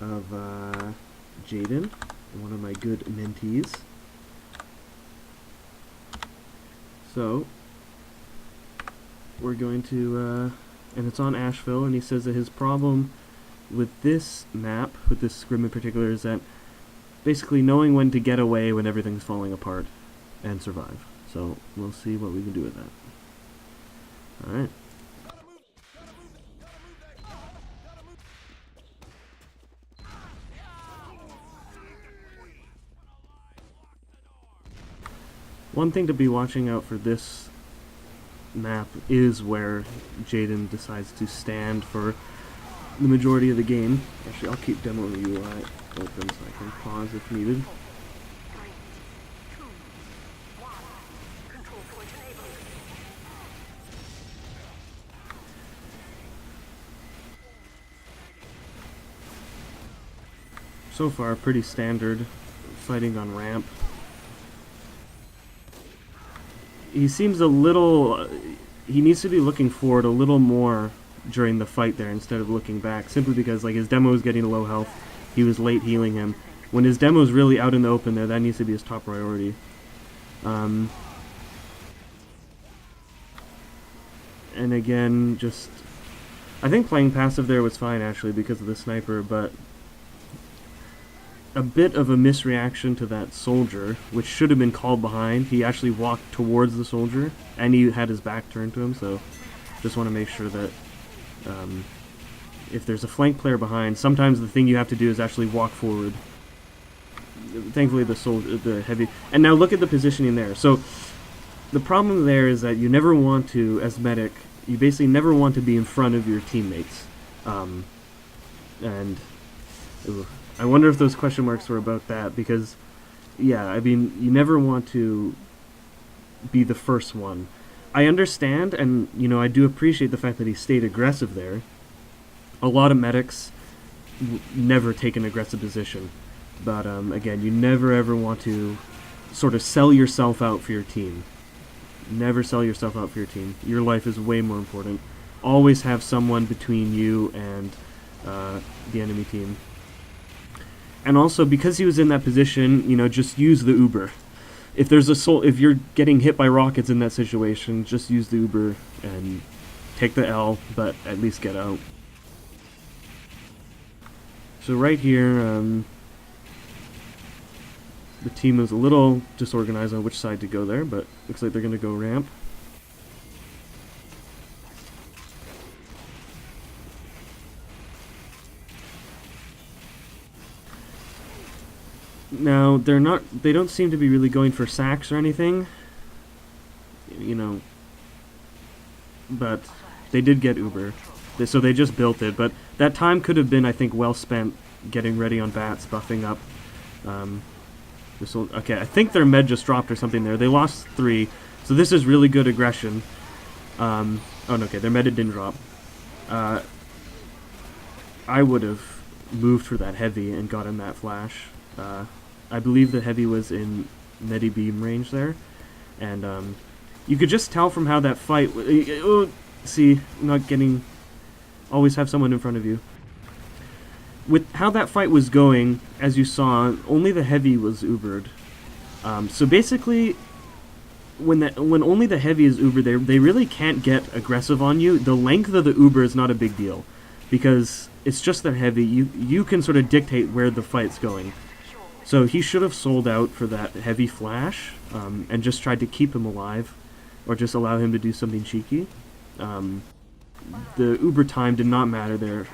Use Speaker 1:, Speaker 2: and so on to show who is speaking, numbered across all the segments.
Speaker 1: of Jaden, one of my good mentees. So, we're going to, and it's on Ashville, and he says that his problem with this map, with this scrim in particular, is that basically knowing when to get away when everything's falling apart and survive. So, we'll see what we can do with that. Alright. One thing to be watching out for this map is where Jaden decides to stand for the majority of the game. Actually, I'll keep demo UI open so I can pause if needed. So far, pretty standard fighting on ramp. He seems a little... he needs to be looking forward a little more during the fight there instead of looking back, simply because like his demo is getting low health. He was late healing him. When his demo is really out in the open there, that needs to be his top priority. And again, just... I think playing passive there was fine actually because of the sniper, but a bit of a misreaction to that soldier, which should have been called behind. He actually walked towards the soldier, and he had his back turned to him, so just want to make sure that if there's a flank player behind, sometimes the thing you have to do is actually walk forward. Thankfully the heavy... And now look at the positioning there. So the problem there is that you never want to, as medic, you basically never want to be in front of your teammates. I wonder if those question marks were about that, because, yeah, I mean, you never want to be the first one. I understand, and, you know, I do appreciate the fact that he stayed aggressive there. A lot of medics never take an aggressive position, but, again, you never ever want to sort of sell yourself out for your team. Never sell yourself out for your team. Your life is way more important. Always have someone between you and the enemy team. And also, because he was in that position, you know, just use the Uber. If there's if you're getting hit by rockets in that situation, just use the Uber and take the L, but at least get out. So right here, the team is a little disorganized on which side to go there, but looks like they're going to go ramp. Now, they don't seem to be really going for sacks or anything, you know, but they did get Uber, so they just built it, but that time could have been, I think, well spent getting ready on bats, buffing up. Okay, I think their med just dropped or something there. They lost 3, so this is really good aggression. Oh, no, okay, their med didn't drop. I would have moved for that heavy and gotten that flash. I believe the heavy was in medi beam range there, and you could just tell from how that fight... see, not getting... Always have someone in front of you. With how that fight was going, as you saw, only the heavy was Ubered. So basically, when only the heavy is Ubered, they really can't get aggressive on you. The length of the Uber is not a big deal, because it's just their heavy. You can sort of dictate where the fight's going. So he should have sold out for that heavy flash, and just tried to keep him alive, or just allow him to do something cheeky. The Uber time did not matter there.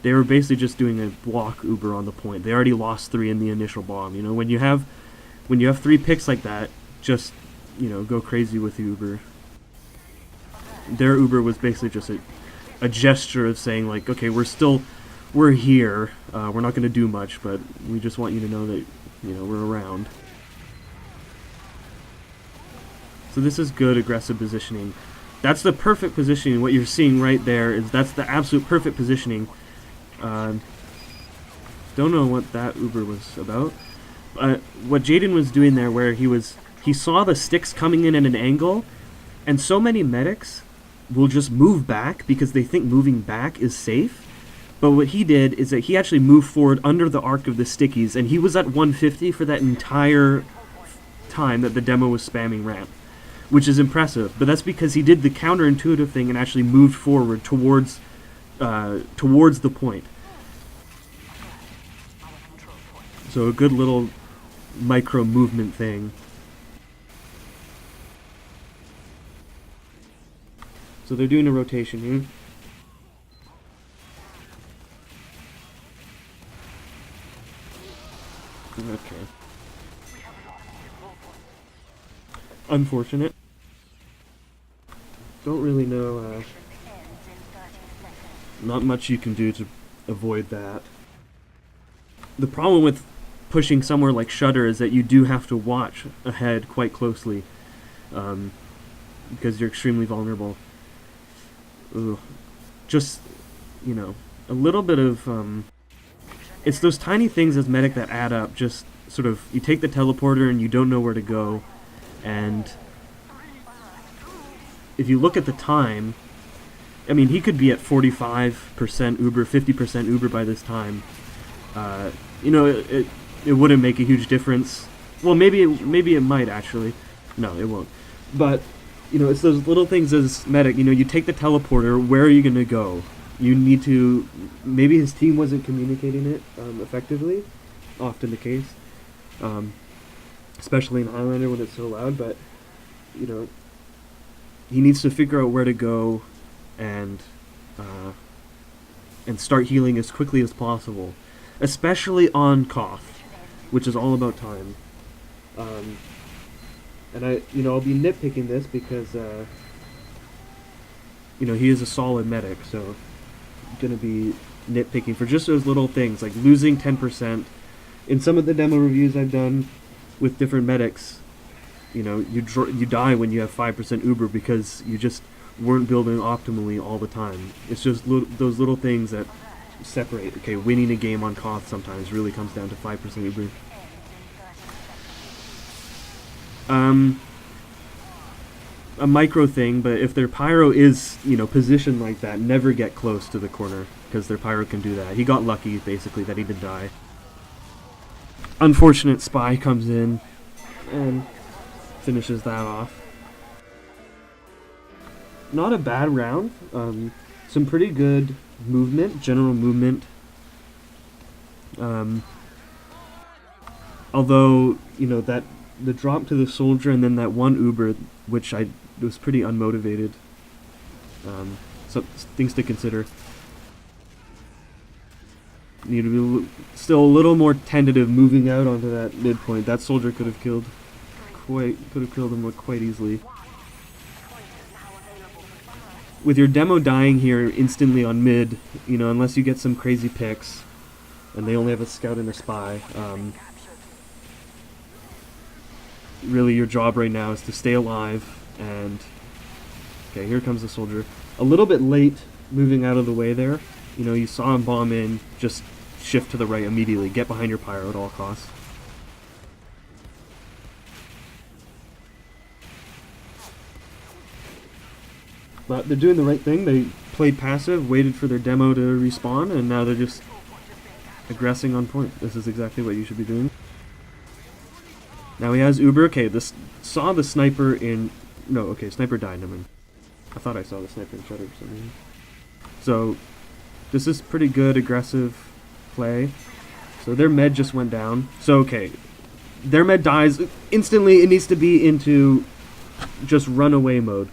Speaker 1: They were basically just doing a block Uber on the point. They already lost 3 in the initial bomb. You know, when you have 3 picks like that, just, you know, go crazy with the Uber. Their Uber was basically just a gesture of saying, like, okay, we're here, we're not going to do much, but we just want you to know that, you know, we're around. So this is good aggressive positioning. That's the perfect positioning. What you're seeing right there is that's the absolute perfect positioning. Don't know what that Uber was about. What Jaden was doing there, where he saw the sticks coming in at an angle, and so many medics will just move back because they think moving back is safe. But what he did is that he actually moved forward under the arc of the stickies, and he was at 150 for that entire time that the demo was spamming ramp, which is impressive. But that's because he did the counterintuitive thing and actually moved forward towards the point. So a good little micro movement thing. So they're doing a rotation here. Okay. Unfortunate. Don't really know, not much you can do to avoid that. The problem with pushing somewhere like Shutter is that you do have to watch ahead quite closely, because you're extremely vulnerable. Ugh. Just, you know, a little bit of, it's those tiny things as medic that add up. Just sort of, you take the teleporter and you don't know where to go, and if you look at the time, I mean, he could be at 45% Uber, 50% Uber by this time. You know, it wouldn't make a huge difference. Well, maybe it might actually. No, it won't. But you know, it's those little things as medic. You know, you take the teleporter. Where are you gonna go? You need to. Maybe his team wasn't communicating it effectively. Often the case, especially in Highlander when it's so loud. But you know, he needs to figure out where to go, and start healing as quickly as possible, especially on Koth, which is all about time. And I'll be nitpicking this because, he is a solid medic, so I'm gonna be nitpicking for just those little things, like losing 10%. In some of the demo reviews I've done with different medics, you die when you have 5% Uber because you just weren't building optimally all the time. It's just those little things that separate. Okay, winning a game on Koth sometimes really comes down to 5% Uber. A micro thing, but if their pyro is, positioned like that, never get close to the corner, because their pyro can do that. He got lucky, basically, that he did die. Unfortunate spy comes in and finishes that off. Not a bad round. Some pretty good movement, general movement. Although, that the drop to the soldier and then that one Uber, which was pretty unmotivated. So things to consider. Need to be still a little more tentative moving out onto that midpoint. That soldier could have killed him quite easily. With your demo dying here instantly on mid, unless you get some crazy picks, and they only have a scout and a spy, really your job right now is to stay alive. And okay, here comes the soldier. A little bit late moving out of the way there. You saw him bomb in, just shift to the right immediately. Get behind your pyro at all costs. But they're doing the right thing. They played passive, waited for their demo to respawn, and now they're just aggressing on point. This is exactly what you should be doing. Now he has Uber. Okay, saw the sniper in... No, okay, sniper died. Never mind. I thought I saw the sniper in Shutter for some reason. So, this is pretty good aggressive play. So their med just went down. So, okay, their med dies. Instantly, it needs to be into just runaway mode.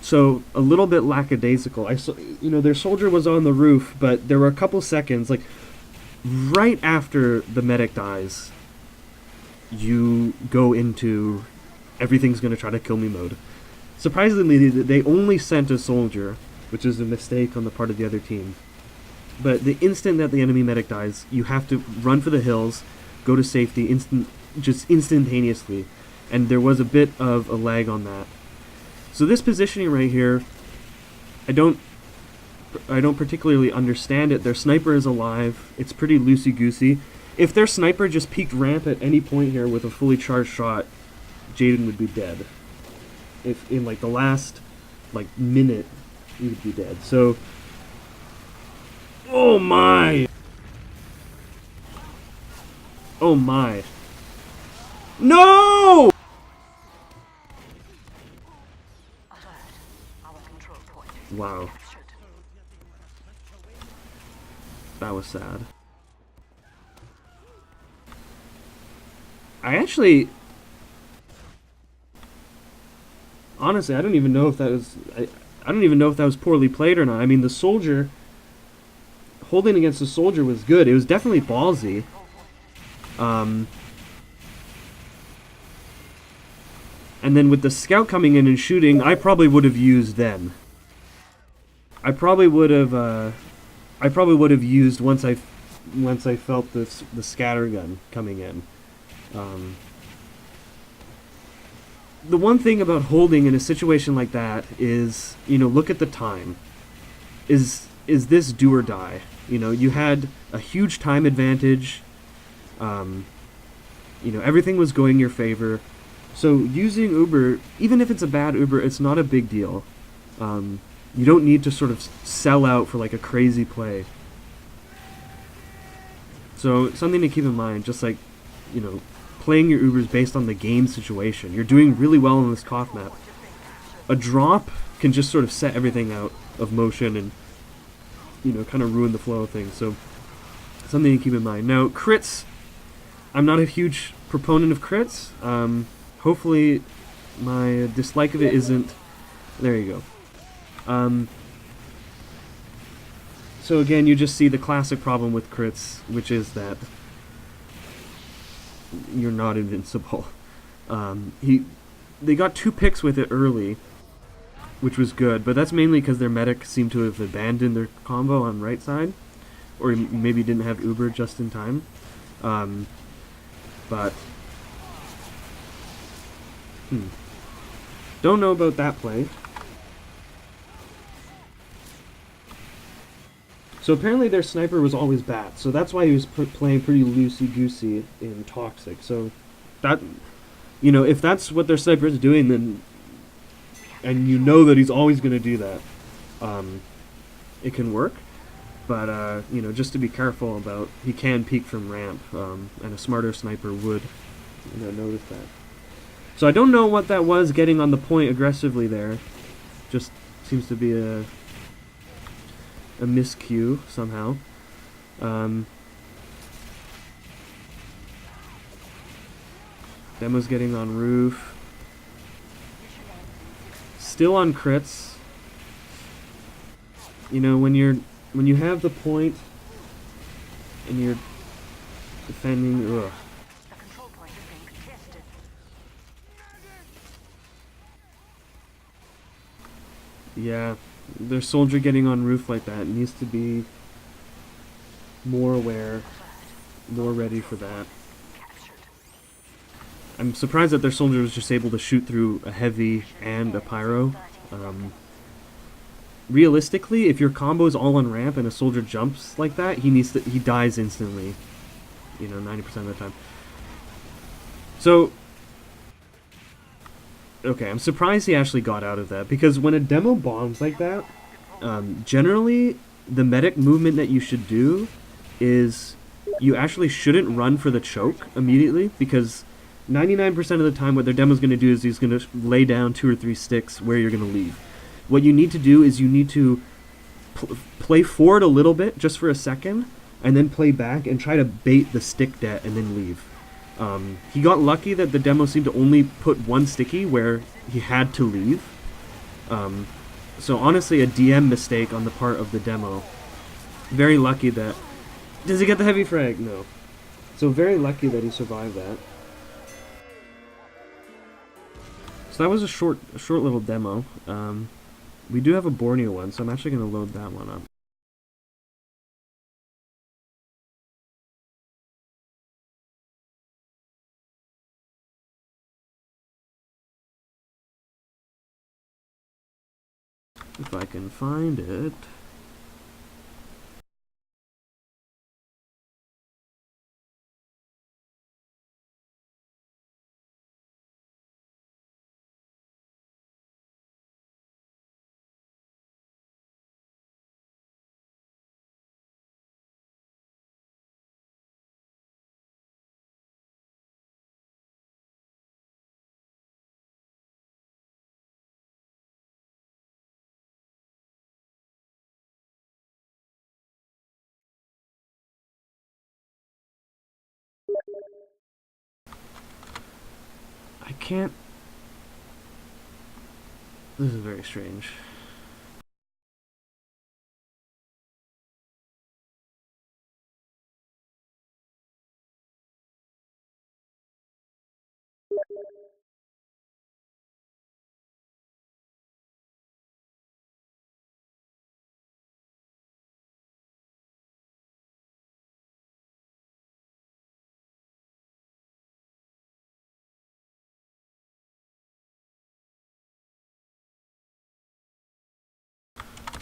Speaker 1: So, a little bit lackadaisical. I saw, their soldier was on the roof, but there were a couple seconds, like, right after the medic dies, you go into everything's going to try to kill me mode. Surprisingly, they only sent a soldier, which is a mistake on the part of the other team. But the instant that the enemy medic dies, you have to run for the hills, go to safety, just instantaneously. And there was a bit of a lag on that. So this positioning right here, I don't particularly understand it. Their sniper is alive. It's pretty loosey-goosey. If their sniper just peeked ramp at any point here with a fully charged shot, Jaden would be dead. If in the last minute, he would be dead. So Oh my! Oh my. No! Wow. That was sad. I actually... Honestly, I don't even know if that was... I don't even know if that was poorly played or not. I mean, the soldier... Holding against the soldier was good. It was definitely ballsy. And then with the scout coming in and shooting, I probably would have used then. I probably would have... I probably would have used once I felt the scatter gun coming in. The one thing about holding in a situation like that is, you know, look at the time. Is this do or die? You know, you had a huge time advantage. You know, everything was going your favor. So using Uber, even if it's a bad Uber, it's not a big deal. You don't need to sort of sell out for like a crazy play. So something to keep in mind, just like, you know, playing your Ubers based on the game situation. You're doing really well on this cough map. A drop can just sort of set everything out of motion and, you know, kind of ruin the flow of things. So something to keep in mind. Now, crits, I'm not a huge proponent of crits. Hopefully my dislike of it isn't... There you go. So again, you just see the classic problem with crits, which is that you're not invincible. They got 2 picks with it early, which was good, but that's mainly because their medic seemed to have abandoned their combo on right side, or maybe didn't have Uber just in time. But don't know about that play. So apparently their sniper was always bad, so that's why he was playing pretty loosey-goosey in Toxic. So that, you know, if that's what their sniper is doing, then, and you know that he's always going to do that, it can work. But, you know, just to be careful about, he can peek from ramp, and a smarter sniper would, you know, notice that. So I don't know what that was getting on the point aggressively there. Just seems to be a miscue somehow. Demo's getting on roof. Still on crits. You know, when you have the point and you're defending, ugh. Yeah, their soldier getting on roof like that needs to be more aware, more ready for that. I'm surprised that their soldier was just able to shoot through a heavy and a pyro. Realistically, if your combo is all on ramp and a soldier jumps like that, he dies instantly. You know, 90% of the time. So, okay, I'm surprised he actually got out of that, because when a demo bombs like that, generally the medic movement that you should do is you actually shouldn't run for the choke immediately, because 99% of the time what their demo's going to do is he's going to lay down 2 or 3 sticks where you're going to leave. What you need to do is you need to play forward a little bit just for a second, and then play back and try to bait the stick det and then leave. He got lucky that the demo seemed to only put 1 sticky where he had to leave. So honestly, a DM mistake on the part of the demo. Very lucky that... Does he get the heavy frag? No. So very lucky that he survived that. So that was a short little demo. We do have a Borneo one, so I'm actually going to load that one up. If I can find it. can't... This is very strange.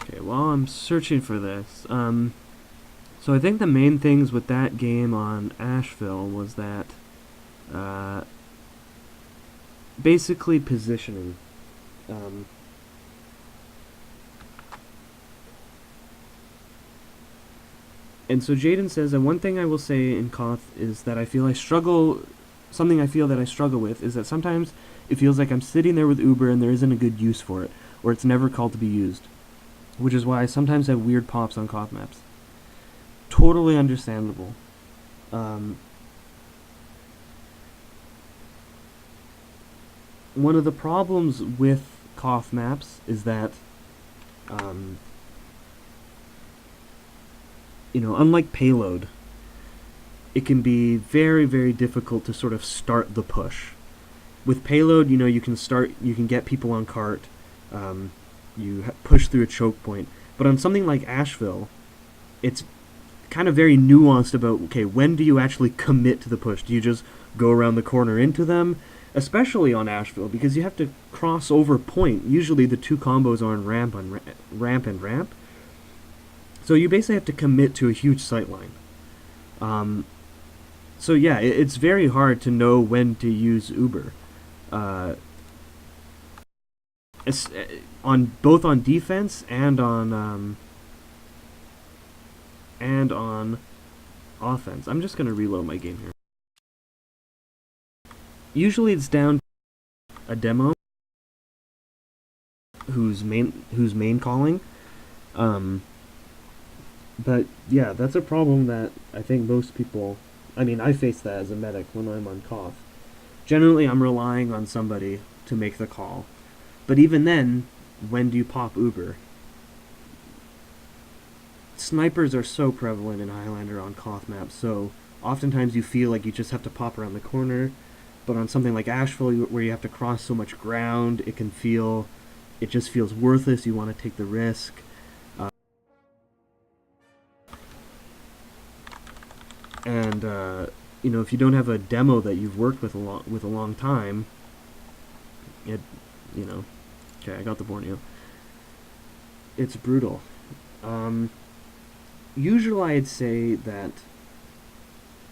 Speaker 1: Okay, while I'm searching for this, so I think the main things with that game on Ashville was that, basically positioning. And so Jaden says, and one thing I will say in Koth is that something I feel that I struggle with is that sometimes it feels like I'm sitting there with Uber and there isn't a good use for it, or it's never called to be used, which is why I sometimes have weird pops on Koth maps. Totally understandable. One of the problems with Koth maps is that, unlike payload, it can be very, very difficult to sort of start the push. With payload, you can get people on cart, you push through a choke point. But on something like Ashville, it's kind of very nuanced about, okay, when do you actually commit to the push? Do you just go around the corner into them? Especially on Ashville, because you have to cross over point. Usually the two combos are on ramp and ramp. So you basically have to commit to a huge sightline. So yeah, it's very hard to know when to use Uber. Both on defense and on offense. I'm just gonna reload my game here. Usually it's down to a demo who's main calling. But yeah, that's a problem that I think most people... I face that as a medic when I'm on Koth. Generally, I'm relying on somebody to make the call. But even then, when do you pop Uber? Snipers are so prevalent in Highlander on Koth maps, so oftentimes you feel like you just have to pop around the corner. But on something like Ashville, where you have to cross so much ground, it just feels worthless. You want to take the risk. And if you don't have a demo that you've worked with a long time, okay, I got the Borneo. It's brutal. Usually, I'd say that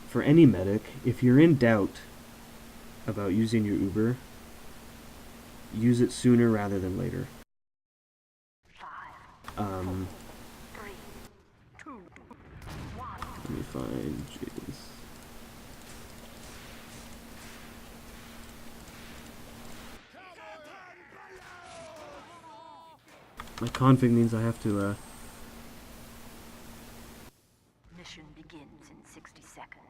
Speaker 1: for any medic, if you're in doubt about using your Uber, use it sooner rather than later.
Speaker 2: 5, 4, 3, 2, 1.
Speaker 1: Let me find Jaden's. My config means I have to,
Speaker 2: Mission begins in 60 seconds.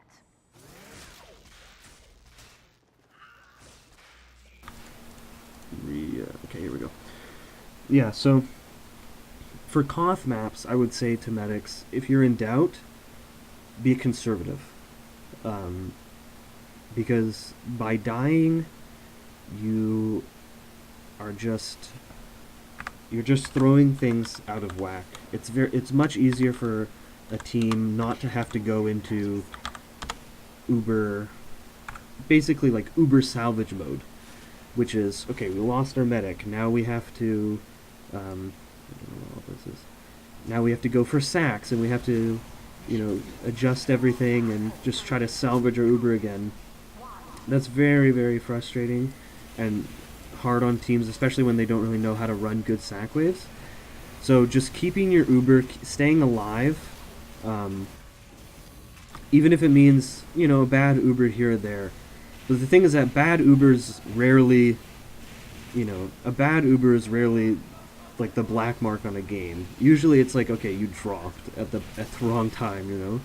Speaker 1: Okay, here we go. Yeah, so for Koth maps, I would say to medics, if you're in doubt, be conservative. Because by dying, you're just throwing things out of whack. It's much easier for a team not to have to go into Uber, basically like Uber salvage mode, which is, okay, we lost our medic, now we have to, I don't know what this is. Now we have to go for sacks, and we have to, adjust everything and just try to salvage our Uber again. That's very, very frustrating and hard on teams, especially when they don't really know how to run good sack waves. So just keeping your Uber, staying alive, even if it means, a bad Uber here or there. But the thing is that bad Uber is rarely like the black mark on a game. Usually it's like, okay, you dropped at the wrong time,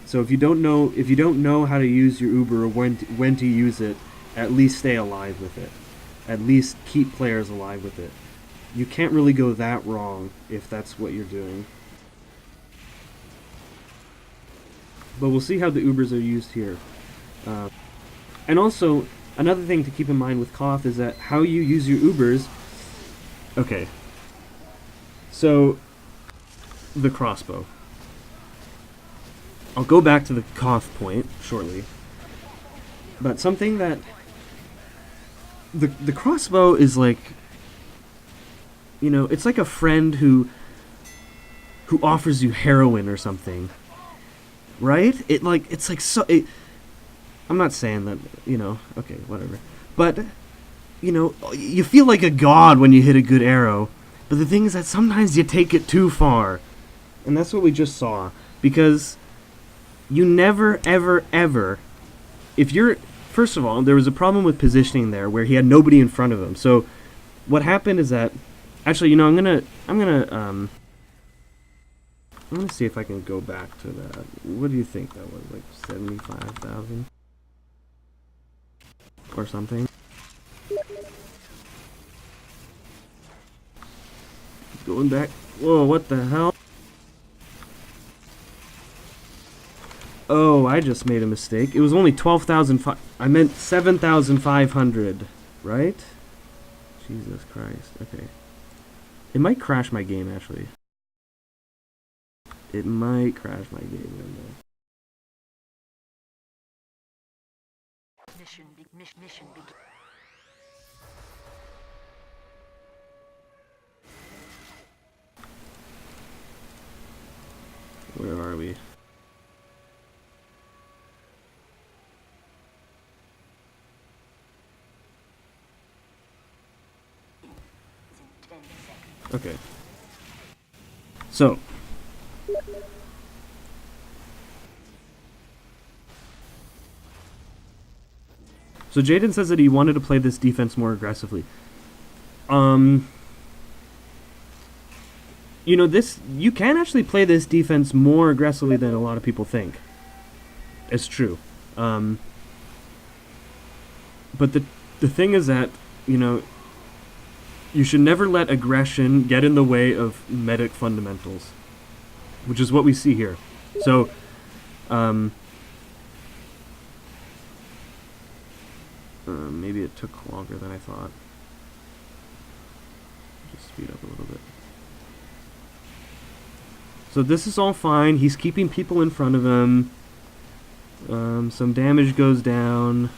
Speaker 1: So if you don't know how to use your Uber or when to use it, at least stay alive with it. At least keep players alive with it. You can't really go that wrong if that's what you're doing. But we'll see how the Ubers are used here. And also, another thing to keep in mind with Koth is that how you use your Ubers... Okay. So, the crossbow. I'll go back to the Koth point shortly. But something that... The crossbow is like... You know, it's like a friend who offers you heroin or something. Right? It's like so... I'm not saying that, you know, okay, whatever. But, you know, you feel like a god when you hit a good arrow. But the thing is that sometimes you take it too far. And that's what we just saw. Because you never, ever, ever... If you're... First of all, there was a problem with positioning there where he had nobody in front of him. So what happened is that... Actually, you know, I'm gonna see if I can go back to that. What do you think that was? Like 75,000? Or something? Going back. Whoa, what the hell? Oh, I just made a mistake. It was only 12,500. I meant 7,500, right? Jesus Christ. Okay. It might crash my game, actually. It might crash my game.
Speaker 2: Mission begin.
Speaker 1: Where are we? Okay. So. So Jaden says that he wanted to play this defense more aggressively. You know, you can actually play this defense more aggressively than a lot of people think. It's true. But the thing is that, you know, you should never let aggression get in the way of medic fundamentals, which is what we see here. So, maybe it took longer than I thought. Just speed up a little bit. So this is all fine. He's keeping people in front of him. Some damage goes down.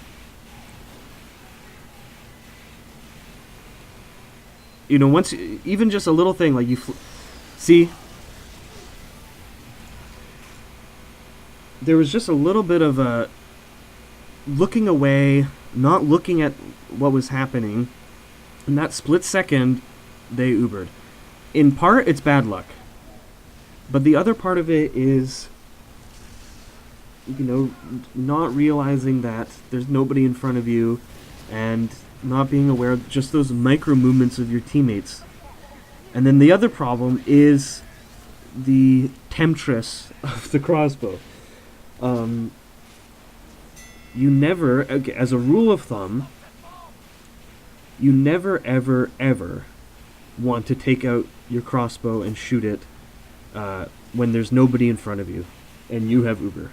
Speaker 1: You know, once even just a little thing like you see, there was just a little bit of a looking away, not looking at what was happening. In that split second, they Ubered. In part, it's bad luck. But the other part of it is, you know, not realizing that there's nobody in front of you and not being aware of just those micro movements of your teammates. And then the other problem is the temptress of the crossbow. You never, okay, as a rule of thumb, you never, ever, ever want to take out your crossbow and shoot it when there's nobody in front of you and you have Uber.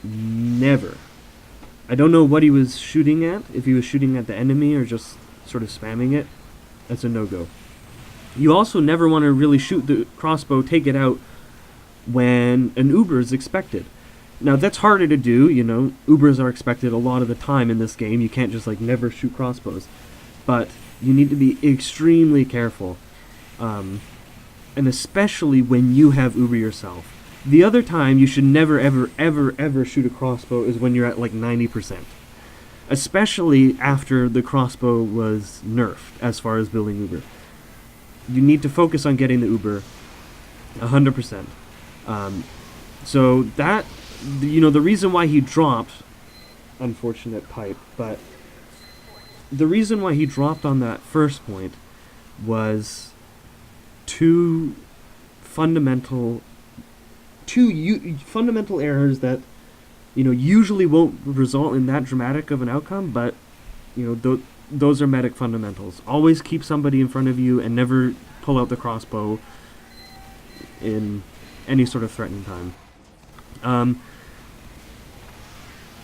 Speaker 1: Never. I don't know what he was shooting at, if he was shooting at the enemy or just sort of spamming it. That's a no-go. You also never want to really shoot the crossbow, take it out when an Uber is expected. Now, that's harder to do, you know. Ubers are expected a lot of the time in this game. You can't just, like, never shoot crossbows. But you need to be extremely careful. And especially when you have Uber yourself. The other time you should never, ever, ever, ever shoot a crossbow is when you're at, like, 90%. Especially after the crossbow was nerfed as far as building Uber. You need to focus on getting the Uber 100%. So that... You know, the reason why he dropped, unfortunate pipe, but the reason why he dropped on that first point was two fundamental two fundamental errors that usually won't result in that dramatic of an outcome, but those are medic fundamentals. Always keep somebody in front of you and never pull out the crossbow in any sort of threatening time.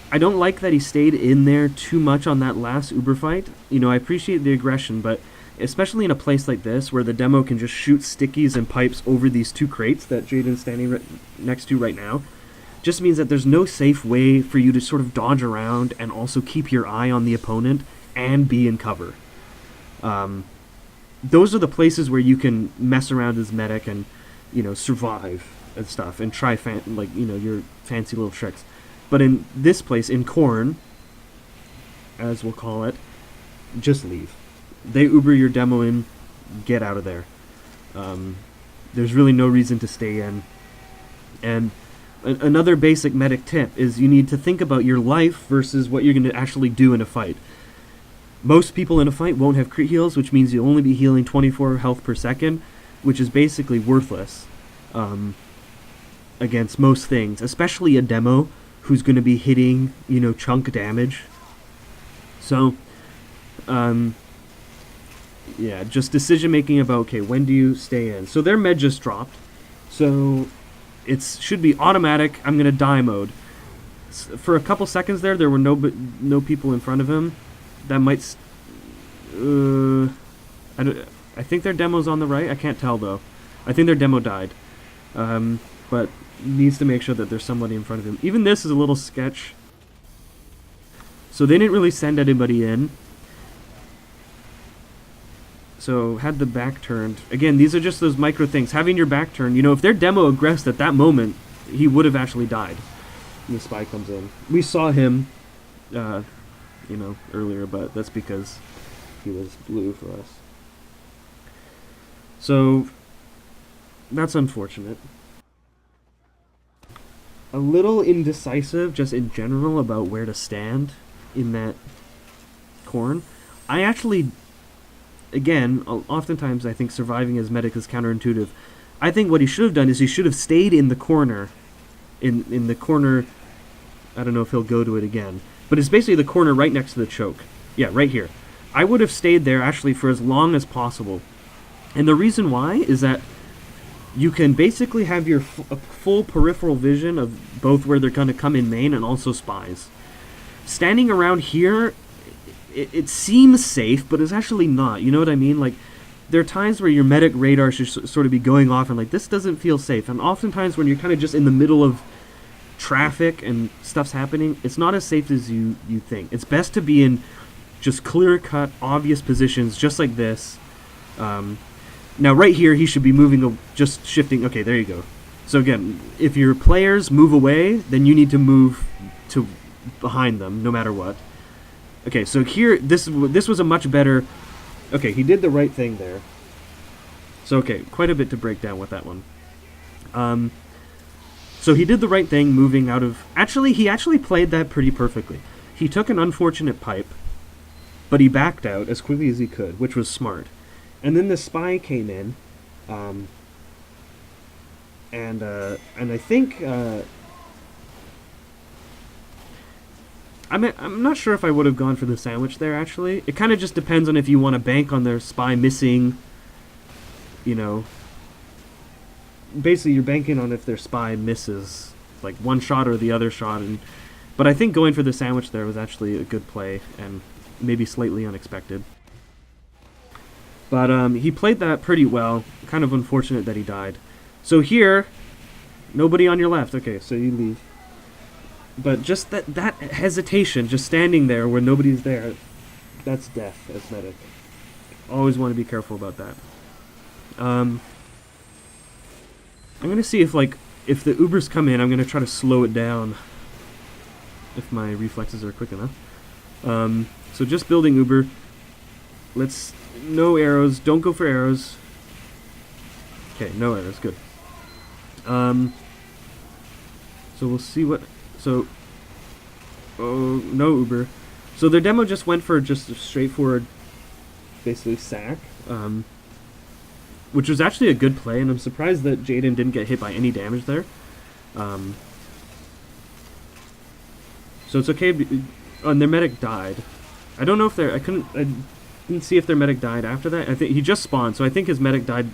Speaker 1: I don't like that he stayed in there too much on that last Uber fight. I appreciate the aggression, but especially in a place like this where the demo can just shoot stickies and pipes over these two crates that Jaden's standing next to right now, just means that there's no safe way for you to sort of dodge around and also keep your eye on the opponent and be in cover. Those are the places where you can mess around as medic and survive and stuff and try your fancy little tricks. But in this place, in Corn, as we'll call it, just leave. They Uber your demo in, get out of there. There's really no reason to stay in. And another basic medic tip is you need to think about your life versus what you're going to actually do in a fight. Most people in a fight won't have crit heals, which means you'll only be healing 24 health per second, which is basically worthless against most things, especially a demo who's going to be hitting, chunk damage. So, just decision making about, okay, when do you stay in? So their med just dropped. So it should be automatic, I'm going to die mode. For a couple seconds there were no people in front of him. That might... I think their demo's on the right. I can't tell, though. I think their demo died. But needs to make sure that there's somebody in front of him. Even this is a little sketch. So they didn't really send anybody in. So had the back turned. Again, these are just those micro things. Having your back turned, if their demo aggressed at that moment, he would have actually died. And the spy comes in. We saw him, earlier, but that's because he was blue for us. So that's unfortunate. A little indecisive just in general about where to stand in that Corn. I actually, again, oftentimes I think surviving as medic is counterintuitive. I think what he should have done is he should have stayed in the corner. In the corner, I don't know if he'll go to it again, but it's basically the corner right next to the choke. Yeah, right here. I would have stayed there actually for as long as possible. And the reason why is that you can basically have your full peripheral vision of both where they're going to come in main and also spies. Standing around here, it seems safe, but it's actually not. You know what I mean? Like, there are times where your medic radar should sort of be going off and like, this doesn't feel safe. And oftentimes when you're kind of just in the middle of traffic and stuff's happening, it's not as safe as you think. It's best to be in just clear-cut, obvious positions, just like this. Now, right here, he should be moving, just shifting. Okay, there you go. So again, if your players move away, then you need to move to behind them, no matter what. Okay, so here, this was a much better... Okay, he did the right thing there. So, okay, quite a bit to break down with that one. So he did the right thing, moving out of... Actually, he actually played that pretty perfectly. He took an unfortunate pipe, but he backed out as quickly as he could, which was smart. And then the spy came in, and I think I'm not sure if I would have gone for the sandwich there. Actually, it kind of just depends on if you want to bank on their spy missing. Basically, you're banking on if their spy misses like one shot or the other shot, but I think going for the sandwich there was actually a good play and maybe slightly unexpected. But he played that pretty well. Kind of unfortunate that he died. So here, nobody on your left. Okay, so you leave. But just that hesitation, just standing there where nobody's there, that's death as medic. Always want to be careful about that. I'm going to see if the Ubers come in, I'm going to try to slow it down if my reflexes are quick enough. So just building Uber. No arrows. Don't go for arrows. Okay, no arrows. Good. So we'll see what... So... Oh, no Uber. So their demo just went for just a straightforward, basically, sack. Which was actually a good play, and I'm surprised that Jaden didn't get hit by any damage there. Um, so it's okay. And their medic died. I don't know if I didn't see if their medic died after that. I think he just spawned, so I think his medic died.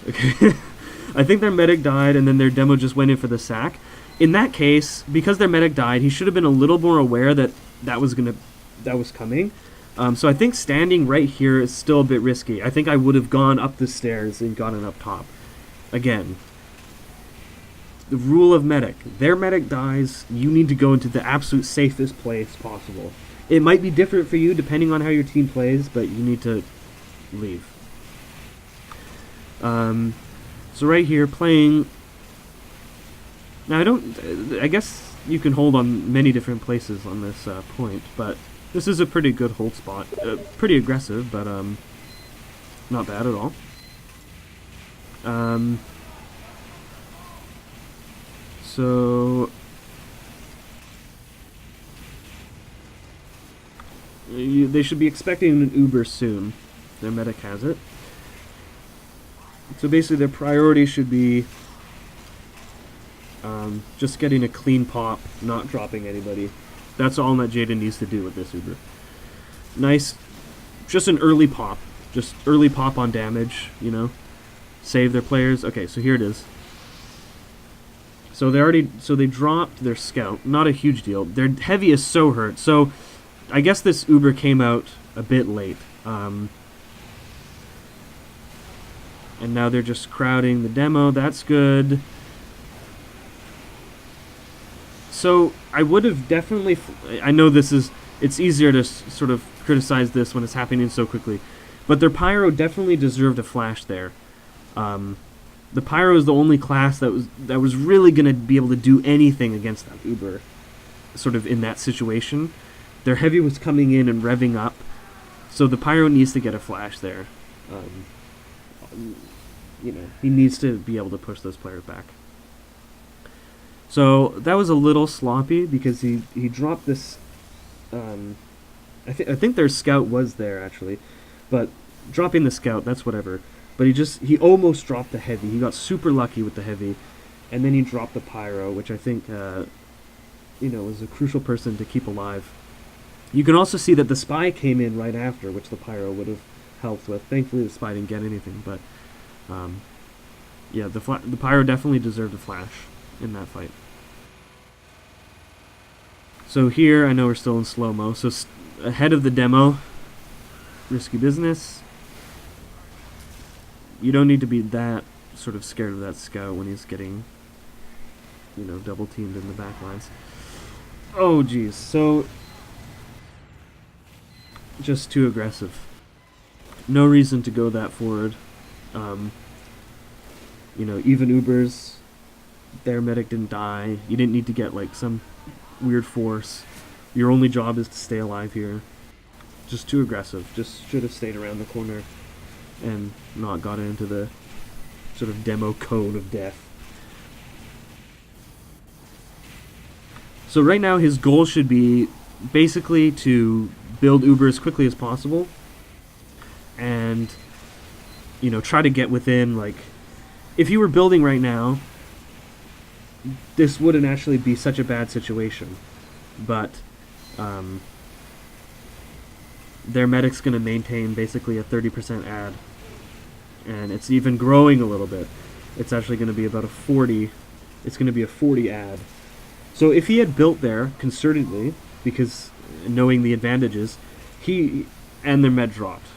Speaker 1: Okay. I think their medic died, and then their demo just went in for the sack. In that case, because their medic died, he should have been a little more aware that that was coming. So I think standing right here is still a bit risky. I think I would have gone up the stairs and gotten up top. Again, the rule of medic. Their medic dies, you need to go into the absolute safest place possible. It might be different for you depending on how your team plays, but you need to leave. So right here, playing... Now I guess you can hold on many different places on this point, but this is a pretty good hold spot. Pretty aggressive, but not bad at all. So they should be expecting an Uber soon. Their medic has it. So basically their priority should be just getting a clean pop, not dropping anybody. That's all that Jaden needs to do with this Uber. Nice, just an early pop. Just early pop on damage, you know. Save their players. Okay, so here it is. So they dropped their scout. Not a huge deal. Their heavy is so hurt. So I guess this Uber came out a bit late. And now they're just crowding the demo. That's good. So I would have definitely... I know it's easier to sort of criticize this when it's happening so quickly. But their Pyro definitely deserved a flash there. The Pyro is the only class that was really going to be able to do anything against that Uber, sort of in that situation. Their Heavy was coming in and revving up, so the Pyro needs to get a flash there. You know, he needs to be able to push those players back. So that was a little sloppy because he dropped this. I think their scout was there actually, but dropping the scout, that's whatever. But he almost dropped the Heavy. He got super lucky with the Heavy, and then he dropped the Pyro, which I think was a crucial person to keep alive. You can also see that the Spy came in right after, which the Pyro would have helped with. Thankfully, the Spy didn't get anything, but yeah, the Pyro definitely deserved a flash in that fight. So here, I know we're still in slow-mo, so ahead of the demo, risky business. You don't need to be that sort of scared of that scout when he's getting, double teamed in the back lines. Oh, geez. So, just too aggressive. No reason to go that forward. Even Ubers, their medic didn't die. You didn't need to get, some weird force. Your only job is to stay alive here. Just too aggressive. Just should have stayed around the corner and not got into the sort of demo cone of death. So right now his goal should be basically to build Uber as quickly as possible and try to get within, if you were building right now, this wouldn't actually be such a bad situation, but their medic's going to maintain basically a 30% add, and it's even growing a little bit. It's actually going to be about a 40. It's going to be a 40 add. So if he had built there concertedly, because knowing the advantages, and their med dropped.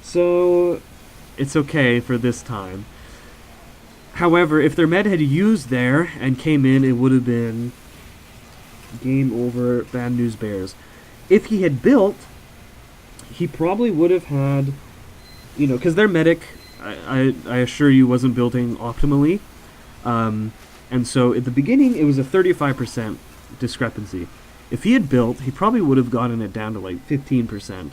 Speaker 1: So it's okay for this time. However, if their med had used there and came in, it would have been game over, bad news bears. If he had built, he probably would have had, because their medic, I assure you, wasn't building optimally. And so at the beginning, it was a 35% discrepancy. If he had built, he probably would have gotten it down to 15%,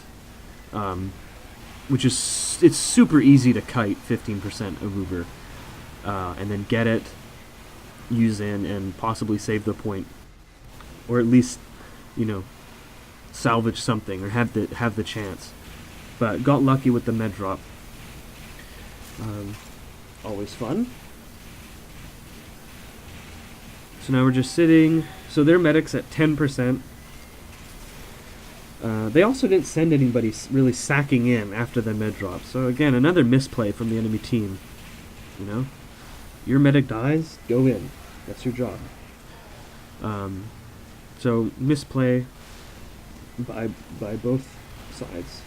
Speaker 1: which is, it's super easy to kite 15% of Uber, and then get it, use in, and possibly save the point, or at least, salvage something or have the chance. But got lucky with the med drop. Always fun. So now we're just sitting. So their medic's at 10%. They also didn't send anybody really sacking in after the med drop. So again, another misplay from the enemy team. You know, your medic dies, go in. That's your job. So misplay by both sides.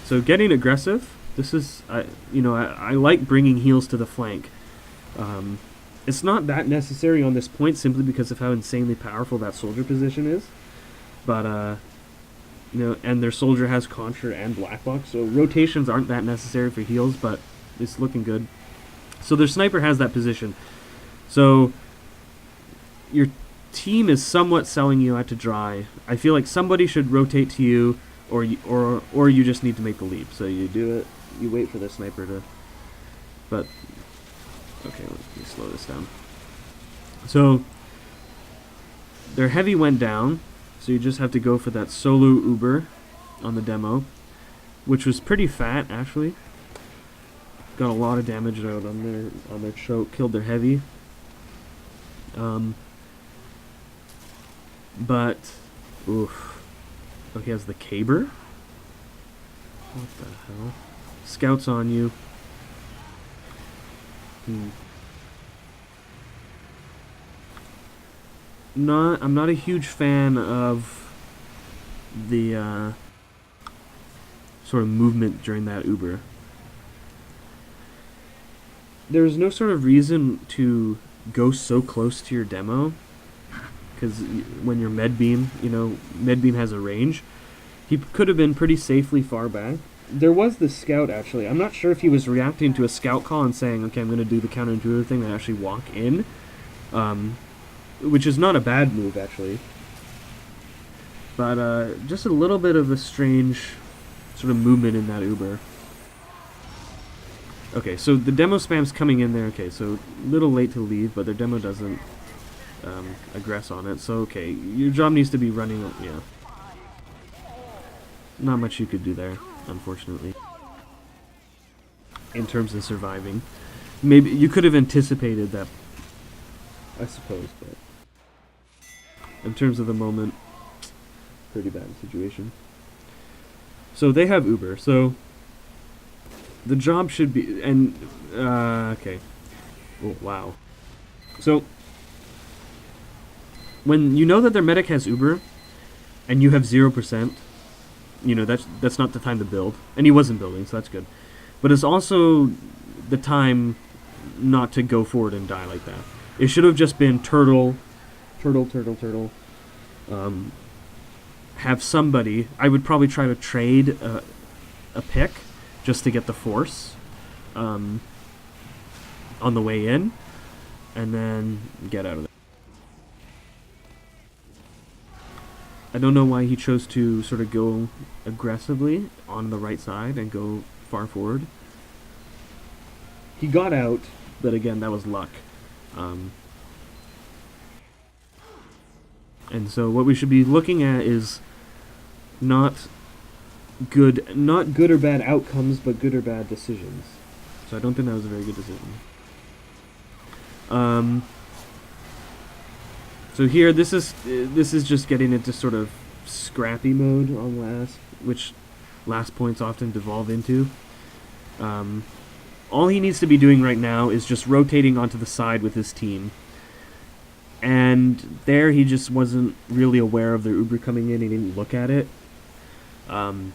Speaker 1: So getting aggressive. This is, I like bringing heals to the flank. It's not that necessary on this point simply because of how insanely powerful that soldier position is. But, and their soldier has Contra and Black Box, so rotations aren't that necessary for heals, but it's looking good. So their sniper has that position. So your team is somewhat selling you out to dry. I feel like somebody should rotate to you, or you just need to make the leap. So you do it, you wait for the sniper to... But, okay, let me slow this down. So their heavy went down. So you just have to go for that solo Uber on the demo, which was pretty fat actually. Got a lot of damage out on their choke, killed their heavy. But oof. Oh, he has the caber? What the hell? Scouts on you. I'm not a huge fan of the sort of movement during that Uber. There's no sort of reason to go so close to your demo, because when you're med beam, med beam has a range. He could have been pretty safely far back. There was the scout actually. I'm not sure if he was reacting to a scout call and saying, okay, I'm going to do the counterintuitive thing and actually walk in. Which is not a bad move, actually. But just a little bit of a strange sort of movement in that Uber. Okay, so the demo spam's coming in there. Okay, so a little late to leave, but their demo doesn't aggress on it. So, okay, your job needs to be running... Yeah. Not much you could do there, unfortunately. In terms of surviving. Maybe you could have anticipated that, I suppose, but... In terms of the moment, pretty bad situation. So they have Uber. So the job should be, and okay. Oh wow. So when you know that their medic has Uber, and you have 0%, that's not the time to build. And he wasn't building, so that's good. But it's also the time not to go forward and die like that. It should have just been turtle. Have somebody. I would probably try to trade a pick just to get the force on the way in, and then get out of there. I don't know why he chose to sort of go aggressively on the right side and go far forward. He got out, but again, that was luck. And so what we should be looking at is not good or bad outcomes, but good or bad decisions. So I don't think that was a very good decision. So here, this is just getting into sort of scrappy mode on last, which last points often devolve into. All he needs to be doing right now is just rotating onto the side with his team. And there he just wasn't really aware of their Uber coming in. He didn't look at it. One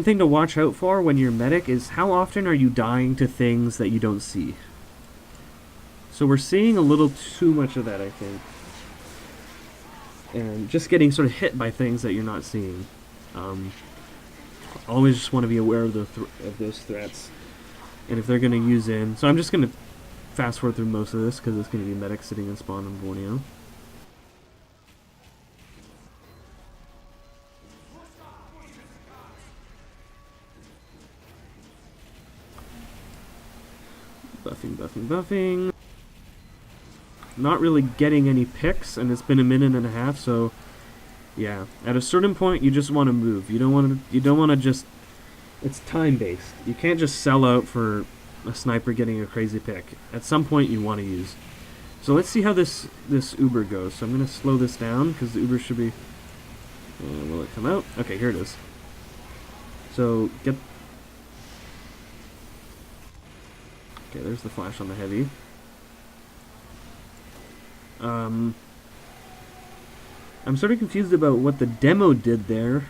Speaker 1: thing to watch out for when you're medic is how often are you dying to things that you don't see. So we're seeing a little too much of that, I think. And just getting sort of hit by things that you're not seeing. Always just want to be aware of those threats. And if they're going to use in... So I'm just going to fast forward through most of this because it's going to be medic sitting in spawn in Borneo. Buffing. Not really getting any picks, and it's been a minute and a half, so yeah. At a certain point, you just want to move. You don't want to just... It's time-based. You can't just sell out for a sniper getting a crazy pick. At some point you want to use. So let's see how this Uber goes. So I'm going to slow this down because the Uber should be... will it come out? Okay, here it is. So get... Okay, there's the flash on the heavy. I'm sort of confused about what the demo did there.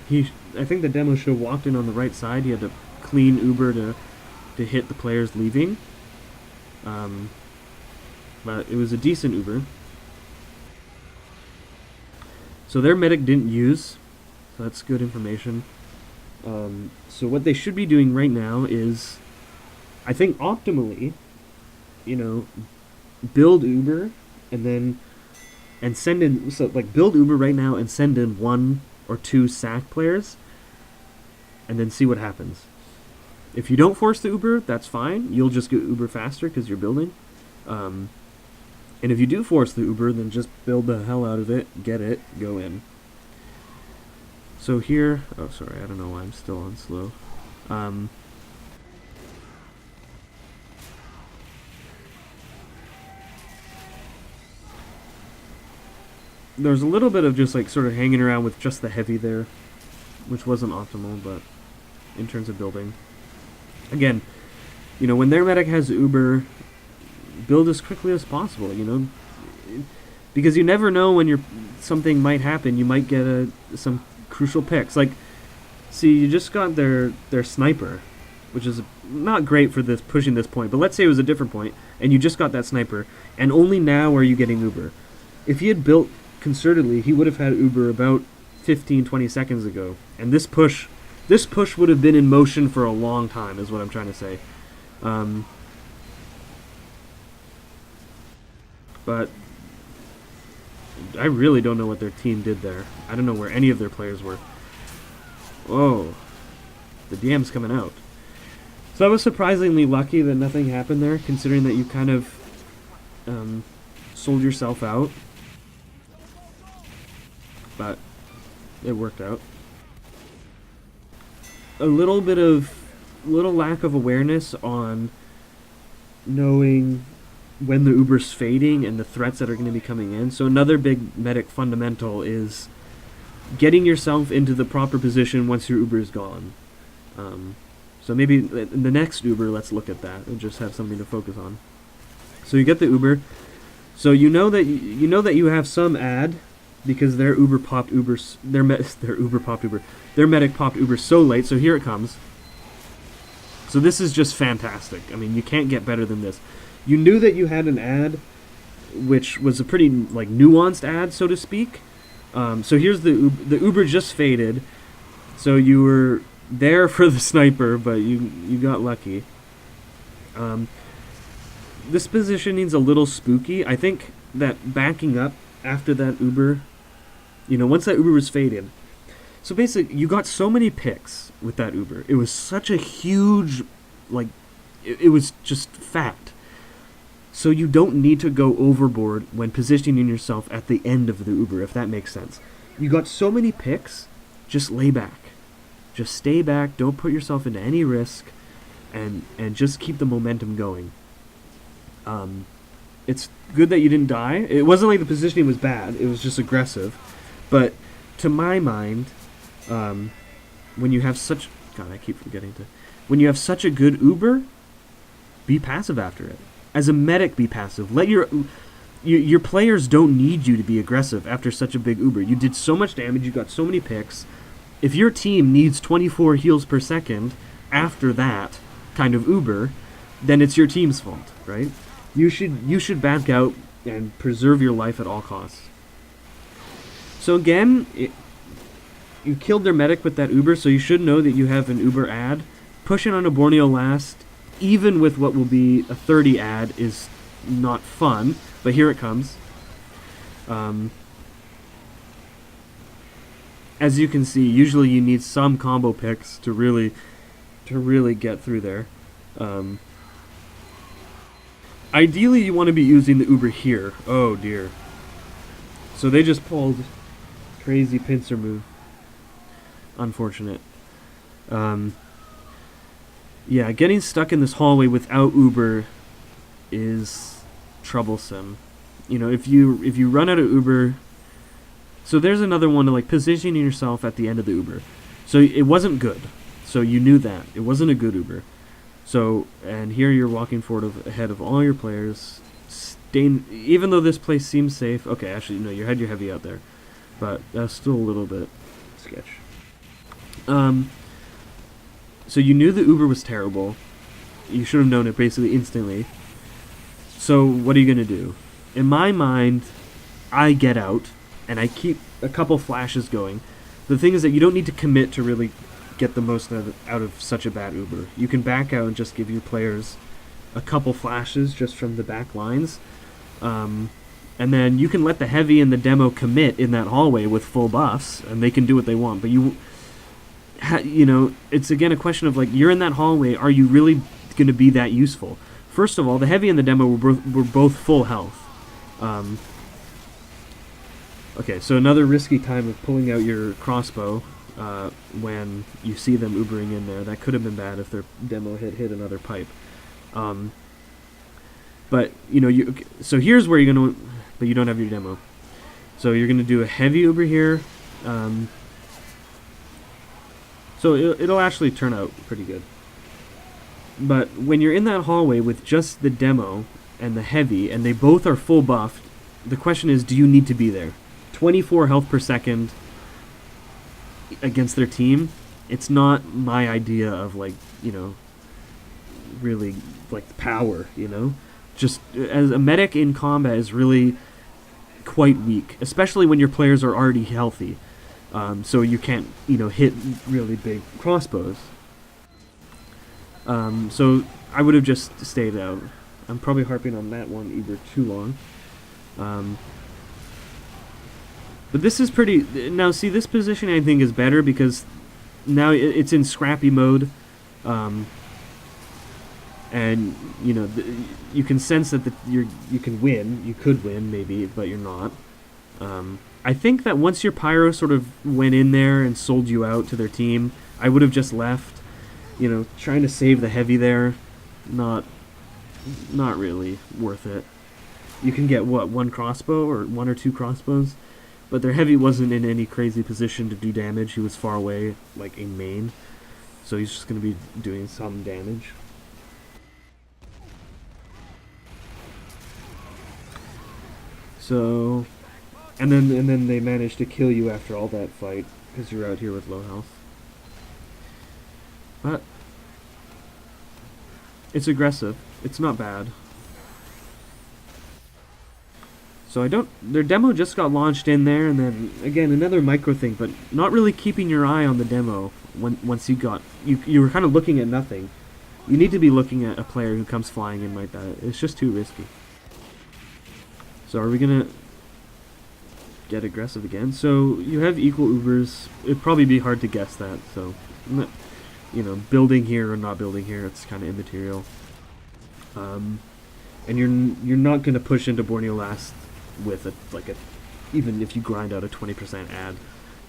Speaker 1: I think the demo should have walked in on the right side. He had to clean Uber to hit the players leaving. But it was a decent Uber. So their medic didn't use, so that's good information. So what they should be doing right now is, I think optimally, build Uber and send in, so like build Uber right now and send in 1 or 2 sack players and then see what happens. If you don't force the Uber, that's fine. You'll just get Uber faster because you're building. And if you do force the Uber, then just build the hell out of it, get it, go in. So here, oh sorry, I don't know why I'm still on slow. There's a little bit of just like sort of hanging around with just the heavy there, which wasn't optimal, but in terms of building. Again, when their medic has Uber, build as quickly as possible, because you never know when something might happen. You might get some crucial picks. Like, see, you just got their sniper, which is not great for this pushing this point. But let's say it was a different point, and you just got that sniper, and only now are you getting Uber. If he had built concertedly, he would have had Uber about 15-20 seconds ago, and this push would have been in motion for a long time, is what I'm trying to say. But I really don't know what their team did there. I don't know where any of their players were. Oh, the DM's coming out. So I was surprisingly lucky that nothing happened there, considering that you kind of sold yourself out. But it worked out. A little lack of awareness on knowing when the Uber's fading and the threats that are going to be coming in. So another big medic fundamental is getting yourself into the proper position once your Uber is gone. So maybe in the next Uber, let's look at that and just have something to focus on. So you get the Uber. So you know that you have some ad because their Uber popped Uber. Their medic popped Uber so late. So here it comes. So this is just fantastic. I mean, you can't get better than this. You knew that you had an ad, which was a pretty nuanced ad, so to speak. So here's the Uber just faded. So you were there for the sniper, but you got lucky. This position needs a little spooky. I think that backing up after that Uber, once that Uber was faded. So basically, you got so many picks with that Uber. It was such a huge, it was just fact. So you don't need to go overboard when positioning yourself at the end of the Uber, if that makes sense. You got so many picks, just lay back. Just stay back, don't put yourself into any risk, and just keep the momentum going. It's good that you didn't die. It wasn't like the positioning was bad, it was just aggressive. But to my mind, when you have such... God, I keep forgetting to... When you have such a good Uber, be passive after it. As a medic, be passive. Let your players don't need you to be aggressive after such a big Uber. You did so much damage, you got so many picks. If your team needs 24 heals per second after that kind of Uber, then it's your team's fault, right? You should back out and preserve your life at all costs. So again, you killed their medic with that Uber, so you should know that you have an Uber ad. Pushing on a Borneo last, even with what will be a 30 ad, is not fun, but here it comes. As you can see, usually you need some combo picks to really get through there. Ideally, you want to be using the Uber here. Oh dear. So they just pulled crazy pincer move. Unfortunate. Yeah, getting stuck in this hallway without Uber is troublesome. You know, if you run out of Uber, so there's another one to like positioning yourself at the end of the Uber. So it wasn't good. So you knew that it wasn't a good Uber. So and here you're walking forward ahead of all your players. Staying, even though this place seems safe. Okay, actually no, you had your heavy out there, but that's still a little bit sketch. So you knew the Uber was terrible. You should have known it basically instantly. So what are you gonna do? In my mind, I get out and I keep a couple flashes going. The thing is that you don't need to commit to really get the most out of such a bad Uber. You can back out and just give your players a couple flashes just from the back lines. And then you can let the heavy and the demo commit in that hallway with full buffs, and they can do what they want. But you know, it's again a question of like, you're in that hallway, are you really going to be that useful? First of all, the heavy and the demo were both full health. Okay, so another risky time of pulling out your crossbow when you see them Ubering in there. That could have been bad if their demo had hit another pipe. But you know, so here's where you're gonna, but you don't have your demo. So you're gonna do a heavy Uber here. So it'll actually turn out pretty good. But when you're in that hallway with just the demo and the heavy, and they both are full buffed, the question is, do you need to be there? 24 health per second against their team, it's not my idea of like, you know, really like power, you know? Just as a medic in combat is really quite weak, especially when your players are already healthy. So you can't, you know, hit really big crossbows. So I would have just stayed out. I'm probably harping on that one Uber too long. But this is pretty... Now, see, this position I think is better because now it's in scrappy mode. And, you know, you can sense that you can win. You could win, maybe, but you're not. I think that once your pyro sort of went in there and sold you out to their team, I would have just left. You know, trying to save the heavy there, not really worth it. You can get, what, one crossbow or one or two crossbows? But their heavy wasn't in any crazy position to do damage. He was far away, like in main. So he's just going to be doing some damage. So, and then they managed to kill you after all that fight because you're out here with low health. But it's aggressive. It's not bad. So their demo just got launched in there, and then again another micro thing, but not really keeping your eye on the demo once you were kind of looking at nothing. You need to be looking at a player who comes flying in like that. It's just too risky. So are we gonna get aggressive again? So you have equal Ubers. It'd probably be hard to guess that. So, you know, building here or not building here, it's kind of immaterial. And you're not gonna push into Borneo last with even if you grind out a 20% ad,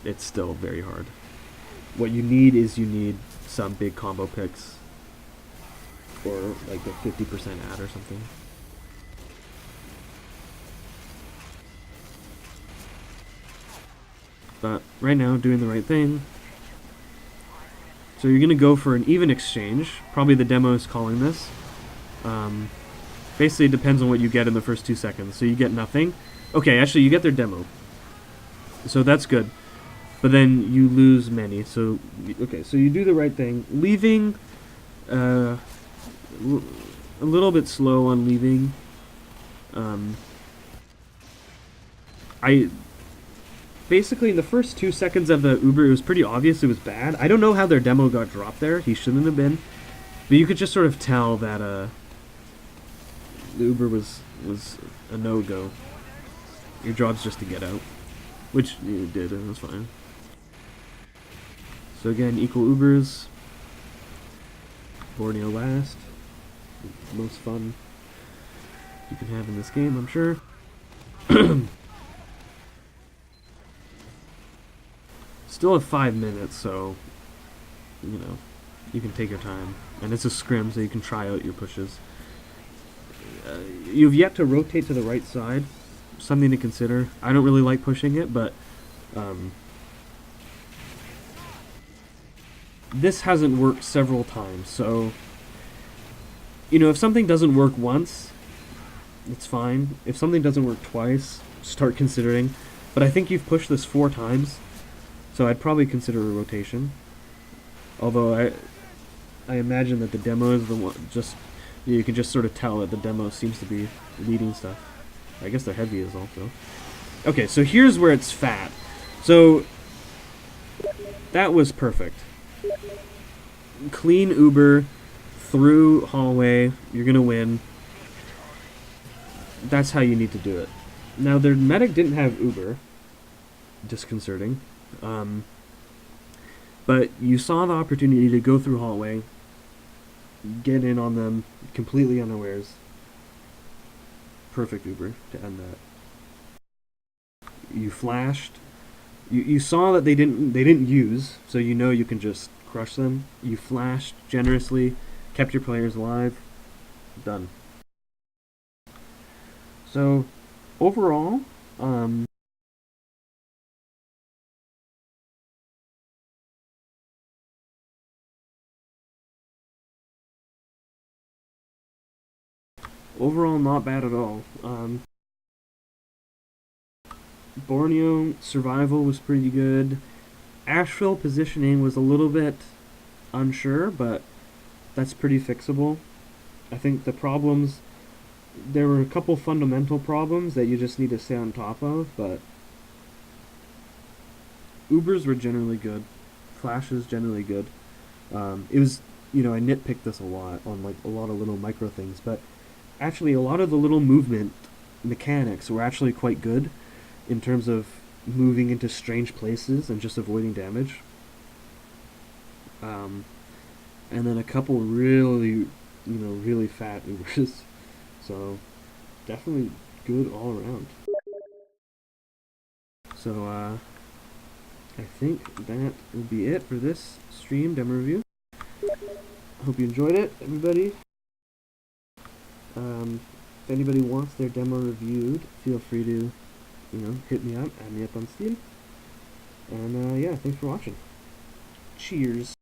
Speaker 1: it's still very hard. What you need is some big combo picks or like a 50% ad or something. But right now, doing the right thing. So you're going to go for an even exchange. Probably the demo is calling this. Basically, it depends on what you get in the first 2 seconds. So you get nothing. Okay, actually, you get their demo. So that's good. But then you lose many. So, okay, so you do the right thing. Leaving, a little bit slow on leaving. Basically, in the first 2 seconds of the Uber, it was pretty obvious it was bad. I don't know how their demo got dropped there. He shouldn't have been. But you could just sort of tell that the Uber was a no-go. Your job's just to get out. Which you did, and it was fine. So again, equal Ubers. Borneo last. Most fun you can have in this game, I'm sure. Still have 5 minutes, so, you know, you can take your time. And it's a scrim, so you can try out your pushes. You've yet to rotate to the right side. Something to consider. I don't really like pushing it, but this hasn't worked several times, so if something doesn't work once, it's fine. If something doesn't work twice, start considering. But I think you've pushed this 4 times, so I'd probably consider a rotation. Although I imagine that the demo is the one. You can just sort of tell that the demo seems to be leading stuff. I guess the heavy is also. Okay, so here's where it's fat. So that was perfect. Clean Uber through hallway. You're gonna win. That's how you need to do it. Now their medic didn't have Uber. Disconcerting. But you saw the opportunity to go through hallway, get in on them completely unawares. Perfect Uber to end that. You flashed. You saw that they didn't use, so you can just crush them. You flashed generously, kept your players alive. Done. So overall, not bad at all. Borneo survival was pretty good. Ashville positioning was a little bit unsure, but that's pretty fixable. I think there were a couple fundamental problems that you just need to stay on top of, but Ubers were generally good. Flashes generally good. It was, I nitpicked this a lot on like a lot of little micro things, but actually a lot of the little movement mechanics were actually quite good in terms of moving into strange places and just avoiding damage. And then a couple really, really fat Ubers. So definitely good all around. So I think that will be it for this stream demo review. Hope you enjoyed it, everybody. If anybody wants their demo reviewed, feel free to, hit me up, add me up on Steam. And yeah, thanks for watching. Cheers.